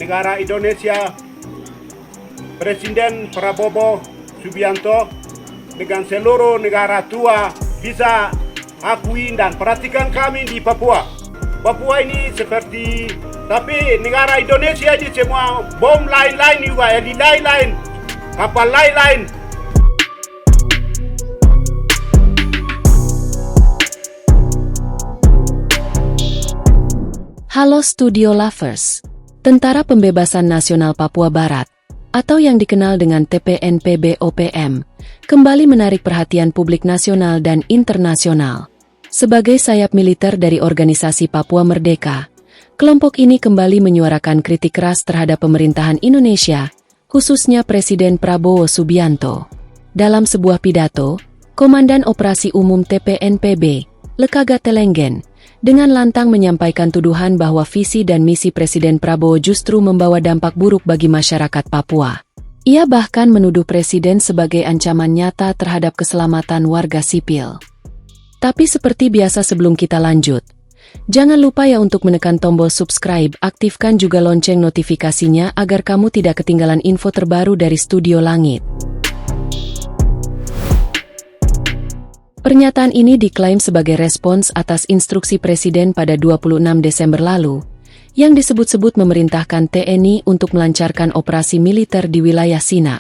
negara Indonesia, Presiden Prabowo Subianto dengan seluruh negara tua bisa akui dan perhatikan kami di Papua. Papua ini seperti, tapi negara Indonesia ini semua bom lain-lain juga, di lain-lain, kapal lain-lain. Halo Studio Lovers, Tentara Pembebasan Nasional Papua Barat, atau yang dikenal dengan TPNPB-OPM, kembali menarik perhatian publik nasional dan internasional. Sebagai sayap militer dari organisasi Papua Merdeka, kelompok ini kembali menyuarakan kritik keras terhadap pemerintahan Indonesia, khususnya Presiden Prabowo Subianto. Dalam sebuah pidato, Komandan Operasi Umum TPNPB, Lekaga Telenggen, dengan lantang menyampaikan tuduhan bahwa visi dan misi Presiden Prabowo justru membawa dampak buruk bagi masyarakat Papua. Ia bahkan menuduh Presiden sebagai ancaman nyata terhadap keselamatan warga sipil. Tapi seperti biasa sebelum kita lanjut, jangan lupa ya untuk menekan tombol subscribe, aktifkan juga lonceng notifikasinya agar kamu tidak ketinggalan info terbaru dari Studio Langit. Pernyataan ini diklaim sebagai respons atas instruksi Presiden pada 26 Desember lalu, yang disebut-sebut memerintahkan TNI untuk melancarkan operasi militer di wilayah Sinak.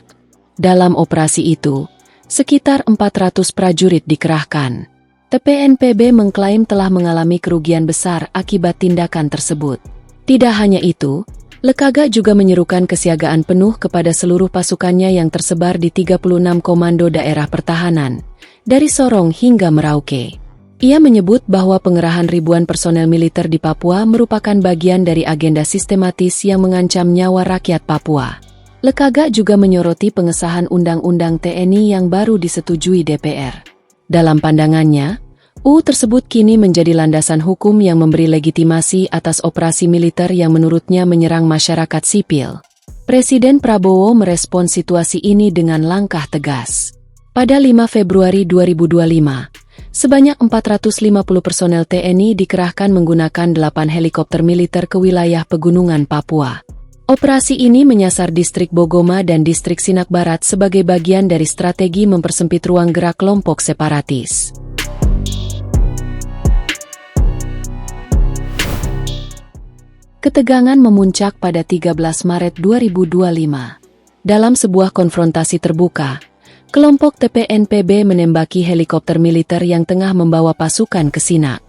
Dalam operasi itu, sekitar 400 prajurit dikerahkan. TPNPB mengklaim telah mengalami kerugian besar akibat tindakan tersebut. Tidak hanya itu, Lekaga juga menyerukan kesiagaan penuh kepada seluruh pasukannya yang tersebar di 36 komando daerah pertahanan, dari Sorong hingga Merauke. Ia menyebut bahwa pengerahan ribuan personel militer di Papua merupakan bagian dari agenda sistematis yang mengancam nyawa rakyat Papua. Lekaga juga menyoroti pengesahan Undang-Undang TNI yang baru disetujui DPR. Dalam pandangannya, UU tersebut kini menjadi landasan hukum yang memberi legitimasi atas operasi militer yang menurutnya menyerang masyarakat sipil. Presiden Prabowo merespons situasi ini dengan langkah tegas. Pada 5 Februari 2025, sebanyak 450 personel TNI dikerahkan menggunakan 8 helikopter militer ke wilayah pegunungan Papua. Operasi ini menyasar distrik Bogoma dan distrik Sinak Barat sebagai bagian dari strategi mempersempit ruang gerak kelompok separatis. Ketegangan memuncak pada 13 Maret 2025. Dalam sebuah konfrontasi terbuka, kelompok TPNPB menembaki helikopter militer yang tengah membawa pasukan ke Sinak.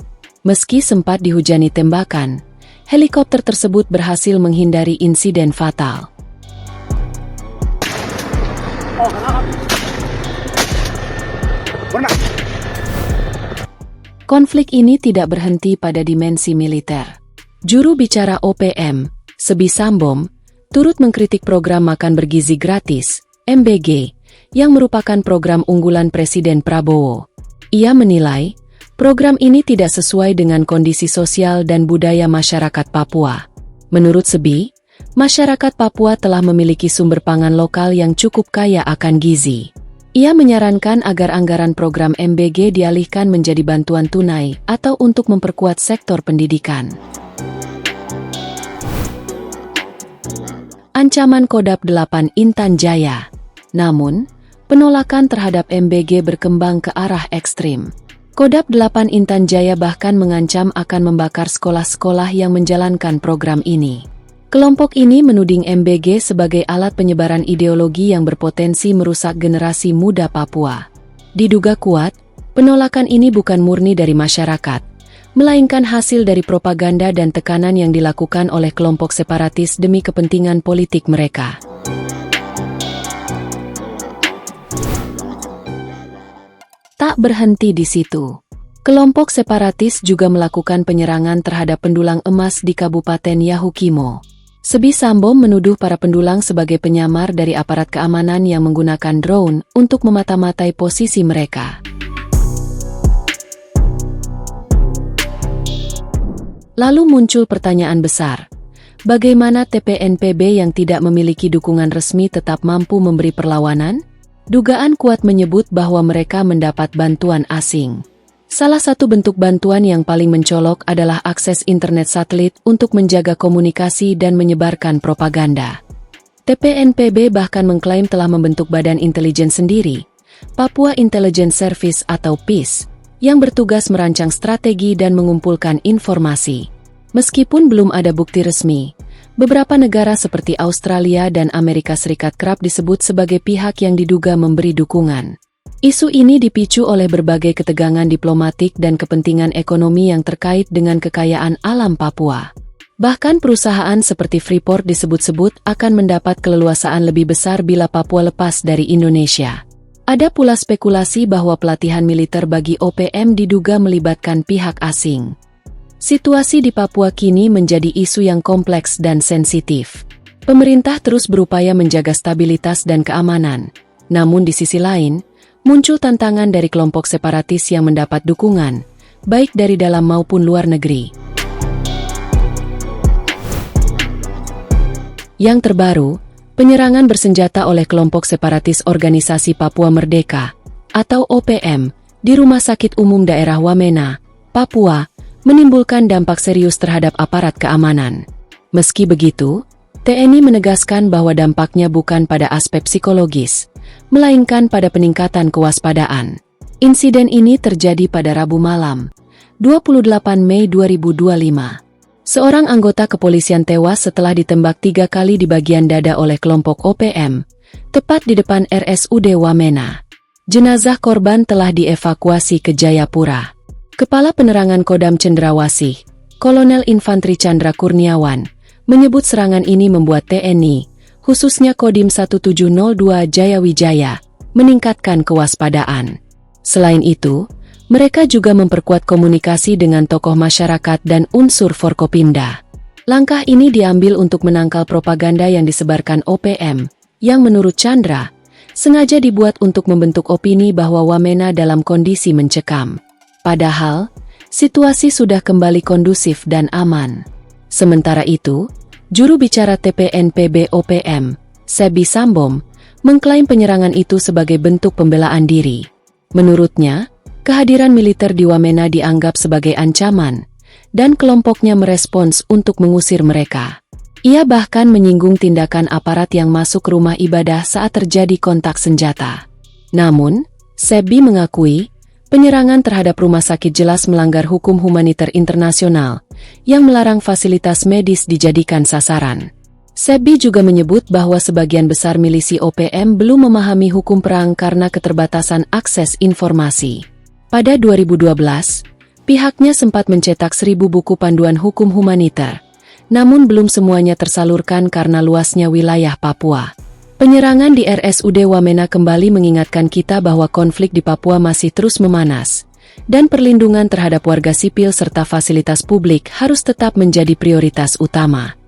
Meski sempat dihujani tembakan, helikopter tersebut berhasil menghindari insiden fatal. Konflik ini tidak berhenti pada dimensi militer. Juru bicara OPM, Sebi Sambom, turut mengkritik program makan bergizi gratis, MBG, yang merupakan program unggulan Presiden Prabowo. Ia menilai, program ini tidak sesuai dengan kondisi sosial dan budaya masyarakat Papua. Menurut Sebi, masyarakat Papua telah memiliki sumber pangan lokal yang cukup kaya akan gizi. Ia menyarankan agar anggaran program MBG dialihkan menjadi bantuan tunai atau untuk memperkuat sektor pendidikan. Ancaman Kodam 8 Intan Jaya. Namun, penolakan terhadap MBG berkembang ke arah ekstrim. Kodam 8 Intan Jaya bahkan mengancam akan membakar sekolah-sekolah yang menjalankan program ini. Kelompok ini menuding MBG sebagai alat penyebaran ideologi yang berpotensi merusak generasi muda Papua. Diduga kuat, penolakan ini bukan murni dari masyarakat, melainkan hasil dari propaganda dan tekanan yang dilakukan oleh kelompok separatis demi kepentingan politik mereka. Tak berhenti di situ. Kelompok separatis juga melakukan penyerangan terhadap pendulang emas di Kabupaten Yahukimo. Sebi Sambom menuduh para pendulang sebagai penyamar dari aparat keamanan yang menggunakan drone untuk memata-matai posisi mereka. Lalu muncul pertanyaan besar, bagaimana TPNPB yang tidak memiliki dukungan resmi tetap mampu memberi perlawanan? Dugaan kuat menyebut bahwa mereka mendapat bantuan asing. Salah satu bentuk bantuan yang paling mencolok adalah akses internet satelit untuk menjaga komunikasi dan menyebarkan propaganda. TPNPB bahkan mengklaim telah membentuk badan intelijen sendiri, Papua Intelligence Service atau PIS, yang bertugas merancang strategi dan mengumpulkan informasi. Meskipun belum ada bukti resmi, beberapa negara seperti Australia dan Amerika Serikat kerap disebut sebagai pihak yang diduga memberi dukungan. Isu ini dipicu oleh berbagai ketegangan diplomatik dan kepentingan ekonomi yang terkait dengan kekayaan alam Papua. Bahkan perusahaan seperti Freeport disebut-sebut akan mendapat keleluasaan lebih besar bila Papua lepas dari Indonesia. Ada pula spekulasi bahwa pelatihan militer bagi OPM diduga melibatkan pihak asing. Situasi di Papua kini menjadi isu yang kompleks dan sensitif. Pemerintah terus berupaya menjaga stabilitas dan keamanan. Namun di sisi lain, muncul tantangan dari kelompok separatis yang mendapat dukungan, baik dari dalam maupun luar negeri. Yang terbaru, penyerangan bersenjata oleh kelompok separatis Organisasi Papua Merdeka, atau OPM, di Rumah Sakit Umum Daerah Wamena, Papua, menimbulkan dampak serius terhadap aparat keamanan. Meski begitu, TNI menegaskan bahwa dampaknya bukan pada aspek psikologis, melainkan pada peningkatan kewaspadaan. Insiden ini terjadi pada Rabu malam, 28 Mei 2025. Seorang anggota kepolisian tewas setelah ditembak 3 kali di bagian dada oleh kelompok OPM, tepat di depan RSUD Wamena. Jenazah korban telah dievakuasi ke Jayapura. Kepala Penerangan Kodam Cendrawasih, Kolonel Infantri Chandra Kurniawan, menyebut serangan ini membuat TNI, khususnya Kodim 1702 Jayawijaya, meningkatkan kewaspadaan. Selain itu, mereka juga memperkuat komunikasi dengan tokoh masyarakat dan unsur Forkopimda. Langkah ini diambil untuk menangkal propaganda yang disebarkan OPM, yang menurut Chandra, sengaja dibuat untuk membentuk opini bahwa Wamena dalam kondisi mencekam. Padahal, situasi sudah kembali kondusif dan aman. Sementara itu, juru bicara TPNPB OPM, Sebi Sambom, mengklaim penyerangan itu sebagai bentuk pembelaan diri. Menurutnya, kehadiran militer di Wamena dianggap sebagai ancaman, dan kelompoknya merespons untuk mengusir mereka. Ia bahkan menyinggung tindakan aparat yang masuk ke rumah ibadah saat terjadi kontak senjata. Namun, Sebi mengakui, penyerangan terhadap rumah sakit jelas melanggar hukum humaniter internasional, yang melarang fasilitas medis dijadikan sasaran. Sebi juga menyebut bahwa sebagian besar milisi OPM belum memahami hukum perang karena keterbatasan akses informasi. Pada 2012, pihaknya sempat mencetak 1000 buku panduan hukum humaniter, namun belum semuanya tersalurkan karena luasnya wilayah Papua. Penyerangan di RSUD Wamena kembali mengingatkan kita bahwa konflik di Papua masih terus memanas, dan perlindungan terhadap warga sipil serta fasilitas publik harus tetap menjadi prioritas utama.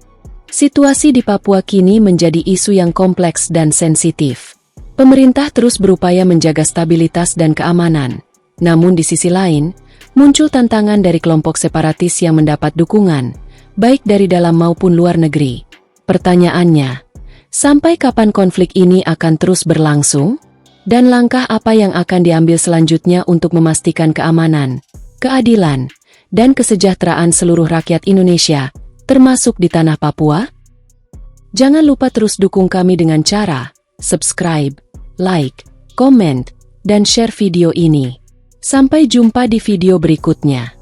Situasi di Papua kini menjadi isu yang kompleks dan sensitif. Pemerintah terus berupaya menjaga stabilitas dan keamanan, namun di sisi lain, muncul tantangan dari kelompok separatis yang mendapat dukungan, baik dari dalam maupun luar negeri. Pertanyaannya, sampai kapan konflik ini akan terus berlangsung? Dan langkah apa yang akan diambil selanjutnya untuk memastikan keamanan, keadilan, dan kesejahteraan seluruh rakyat Indonesia, termasuk di tanah Papua? Jangan lupa terus dukung kami dengan cara subscribe, like, komen, dan share video ini. Sampai jumpa di video berikutnya.